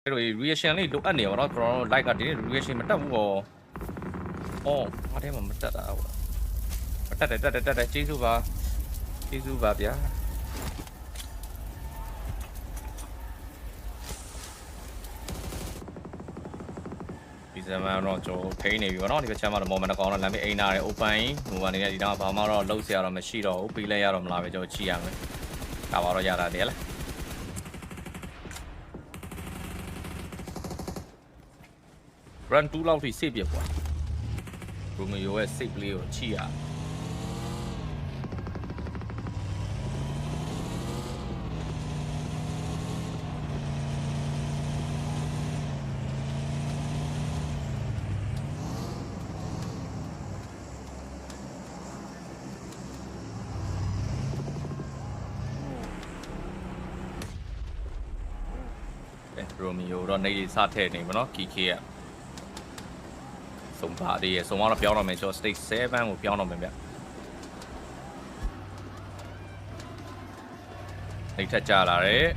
reaction လေးလိုအပ်နေပါတော့ကျွန်တော်တို့ like ကဒီ reaction မတက်ဘူးပေါ့အော်အားထဲမှာမတက်တာဟုတ်လားတက်ကျေးဇူးပါဗျာဒီဇင်ဘာတော့ကျွန်တော်ထိန်းနေပြီပေါ့နော်ဒီဘက်ချမ်းမှာတော့ moment ကောင်းတော့လမ်းမေးအိမ်နာတယ် open ဟိုကနေဒီတော့ဘာမှတော့လုံးစရာတော့မရှိတော့ဘူးပြီးလဲရတော့မလားပဲကျွန်တော်ကြည့်ရမယ်ဒါပါတော့ရတာတည်းလားrun 2လောက်ထိ save ပြကွာ Romeo ရဲ့ save လေးကိုချိရRomeo တော့နေစထည့်နေပါနော် KK ကဆုံးပါသေးရဲ့ဆုံးတော့ပြောင်းတော့မယ်ကျွန်တော် stage 7ကိုပြောင်းတော့မယ်ဗျနေထက်ကြလာတယ်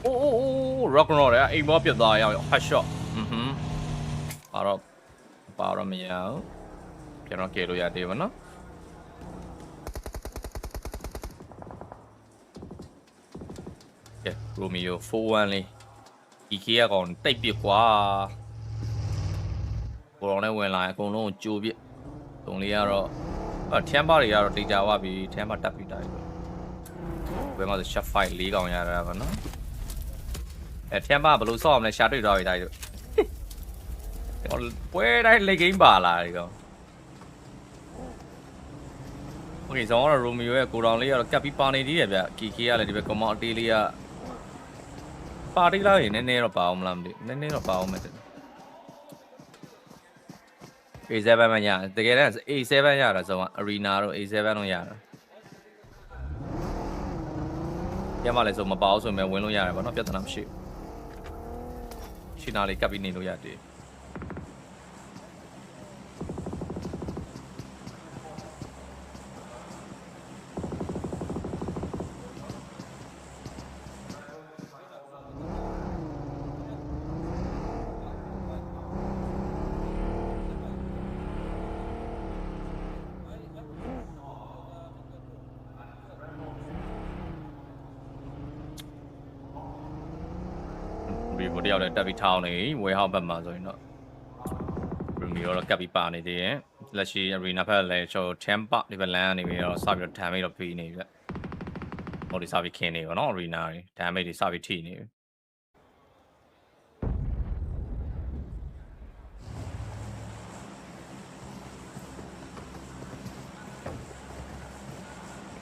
အိုး rock and roll ရဲ့အိမ်ဘောပြတ်သွားရအောင် hot shot ပါတော့မရအောင်ကျွန်တော်ကဲလို့ရတယ်ဗောနော်Romeo 4-1 လေး EK ကကောင်တိတ်ပြစ်ကွာကိုရောနဲ့ဝင်လာအကုန်လုံးကြိုးပြစ်တုံလေးကတော့ထမ်းပါတွေကတော့တေချာဝပြီထမ်းပါတက်ပြီးတိုင်းဘယ်မှာဆို shot fight 4ကောင်ရတာပါနော်ထမ်းပါဘယ်လိုဆော့အောင်လဲရှာတွေ့သွားပြီတိုင်းတို့ပွဲတိုင်းလက်ဂိမ်းပါလာဒီကောင်โอเคဇောင်းကတော့ Romeo ရဲ့ကိုတောင်လေးကတော့ကပ်ပြီးပါနေသေးတယ်ဗျ KK ကလည်းဒီဘက် command အတေးလေးကပါတီလာရင်နည်းနည်းတော့ပါအောင်မလားမသိနည်းနည်းတော့ပါအောင်မယ် A7 မှာရတကယ်တမ်း A7 ရတာဆိုတော့ Arena တို့ A7 တော့ရတာရမလဲဆိုမပါအောင်ဆိုရင်ဝင်လို့ရတယ်ဗောနော်ပြဿနာမရှိဘူးရှင်းနာလေးကပ်ပြီးနေလို့ရတယ်တယောက်လည်းတက်ပြီးထောင်းနေဝဲဟောက်ဘက်မှာဆိုရင်တော့ Romeo တော့ကပ်ပြီးပါနေသေးတယ်လက်ရှိ Arena ဖက်လည်းကျွန်တော် Tampa ဒီဘက်လမ်းကနေပြီးတော့စပြီးတော့ damage တော့ပေးနေပြီဟိုဒီစပြီးခင်းနေပါတော့ Arena တွေ damage တွေစပြီးထိနေပြီ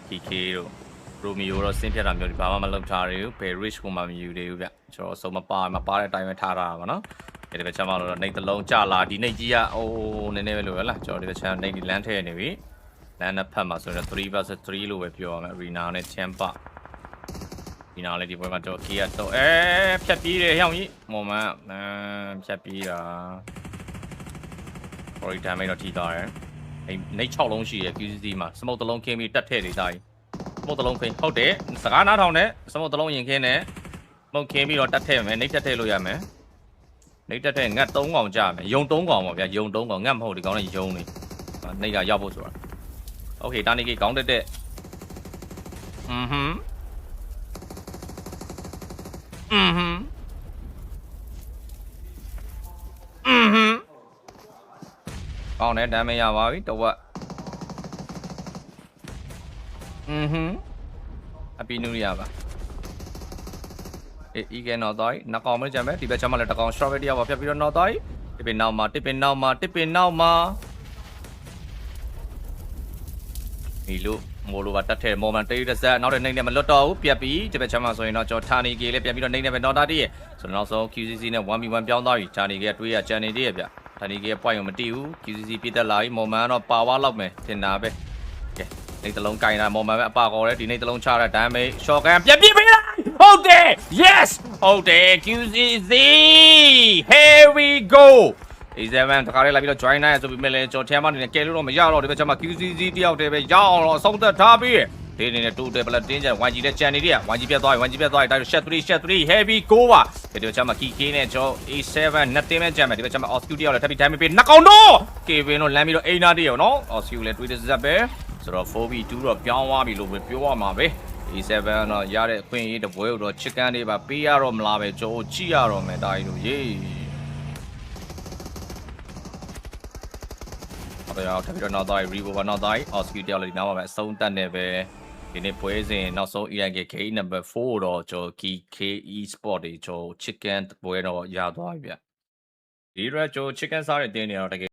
KK တို့Romeo တော့ဆင်းဖြတ်တာမျိုးဒီဘာမှမလုပ်ထားရဘူးဘယ် rich ကိုမှမယူသေးဘူးဗျကျွန်တော်အစုံမပါတဲ့အတိုင်းပဲထားတာပါနော်ဒီဘက်ချမ်းမလို့တော့နေတလုံးကြလာဒီနေကြီးကအိုးနည်းနည်းပဲလို့ဟဲ့လားကျွန်တော်ဒီဘက်ချမ်းနေဒီလမ်းထဲနေပြီလမ်းနဲ့ဖက်မှာဆိုတော့3 vs 3လို့ပဲပြောရမယ် Arena နဲ့ Tampa ဒီနားလေးဒီဘက်ကတော့ K ကတော့ဖြတ်ပြေးတယ်ဟောင်းကြီး moment ဖြတ်ပြေးတာ sorry damage တော့ထိသွားတယ်အဲ့နေ6လုံးရှိရ QCC မှာ smoke တစ်လုံးခင်းပြီးတက်ထဲနေသားကြီးစမုတ်တလုံးခင်းဟုတ်တယ်စကားနားထောင်နဲ့စမုတ်တလုံးရင်ခင်းနဲ့မုတ်ခင်းပြီးတော့တက်ထည့်မယ်နှိပ်တက်ထည့်လို့ရမယ်နှိပ်တက်ထည့်ငတ်3ကောင်ကြမယ်ယုံ3ကောင်ပေါ့ဗျာယုံ3ကောင်ငတ်မဟုတ်ဒီကောင်နဲ့ယုံနေနှိပ်ကရောက်ဖို့ဆိုတာโอเคတာနေကြီးကောင်းတက်ကောင်းတယ်ဒမ်းမရပါပြီတဝက်အပီနူရပါအေးကဲတော့တိုင်းနှစ်ကောင်မကြမ်းပဲဒီဘက်ချမ်းမလည်းတစ်ကောင် short တယောက်ပါဖြတ်ပြီးတော့နောက်တိုင်းတစ်ပင်နောက်မှာဒီလိုမိုးလိုပါတက်ထဲ moment တေးတစ်စက်နောက်တဲ့နှိမ့်နဲ့မလွတ်တော့ဘူးပြတ်ပြီးဒီဘက်ချမ်းမဆိုရင်တော့ကျွန်တော်ဌာနီကေလည်းပြန်ပြီးတော့နှိမ့်နဲ့ပဲနောက်တာတည်းရဲ့ဆိုတော့နောက်ဆုံး QCC နဲ့ 1v1 ပြောင်းသွားပြီဌာနီကေကတွေးရကြံနေသေးရဲ့ဗျဌာနီကေက point ကိုမတီးဘူး QCC ပြတ်တက်လာပြီ moment တော့ပါဝါလောက်မယ်ထင်တာပဲကဲနေတလုံးကင်တာ moment ပဲအပါကော်တယ်ဒီနေတလုံးချတဲ့ damage short gun ပြတ်ပြစ်ပေးလိုက်ဟုတ်တယ် yes ဟုတ်တယ် QCC here we go A7 တခါလေးလာပြီးတော့ join နိုင်ဆိုပြီးမဲ့လဲကျွန်တော်ထဲမှာနေကဲလို့တော့မရတော့ဒီဘက်ကျမှ QCC တယောက်တည်းပဲရအောင်တော့အဆုံးသက်ထားပြီးဒီနေနဲ့ total blood တင်းချင် YG နဲ့ကြံနေတယ် YG ပြတ်သွားပြီ YG ပြတ်သွားပြီတိုက် shot 3 heavy go ပါဒီဘက်ကျမှ KK နဲ့ကျွန်တော် A7 နှစ်တင်းပဲကြံမယ်ဒီဘက်ကျမှ Oscu တယောက်လည်းထပ်ပြီး time ပေးနှကောင်တော့ Kevin တော့လမ်းပြီးတော့ Aina တယောက်နော် Oscu လည်း Twitter ဇက်ပဲဆိုတော့ 4v2 တော့ပြောင်းသွားပြီလို့ပဲပြောရမှာပဲ A7 တော့ရတဲ့အခွင့်အရေးတပွဲတော့ chicken တွေပါပေးရတော့မလားပဲကျွန်တော်ကြည့်ရတော့မယ်တာကြီးတို့ရေးတော့ထပ်ပြီးတော့နောက်သား Revo နောက်သား Oscu တယောက်လည်းဒီနားမှာပဲအဆုံးတက်နေပဲဒီနေ့ပွဲစဉ်နောက်ဆုံး ENK K number 4တော့ကျွန်တော် KE Sport တွေကျွန်တော် chicken ပွဲတော့ရသွားပြီဗျဒီရက်ကျွန်တော် chicken စားတဲ့တင်းနေတော့တကယ်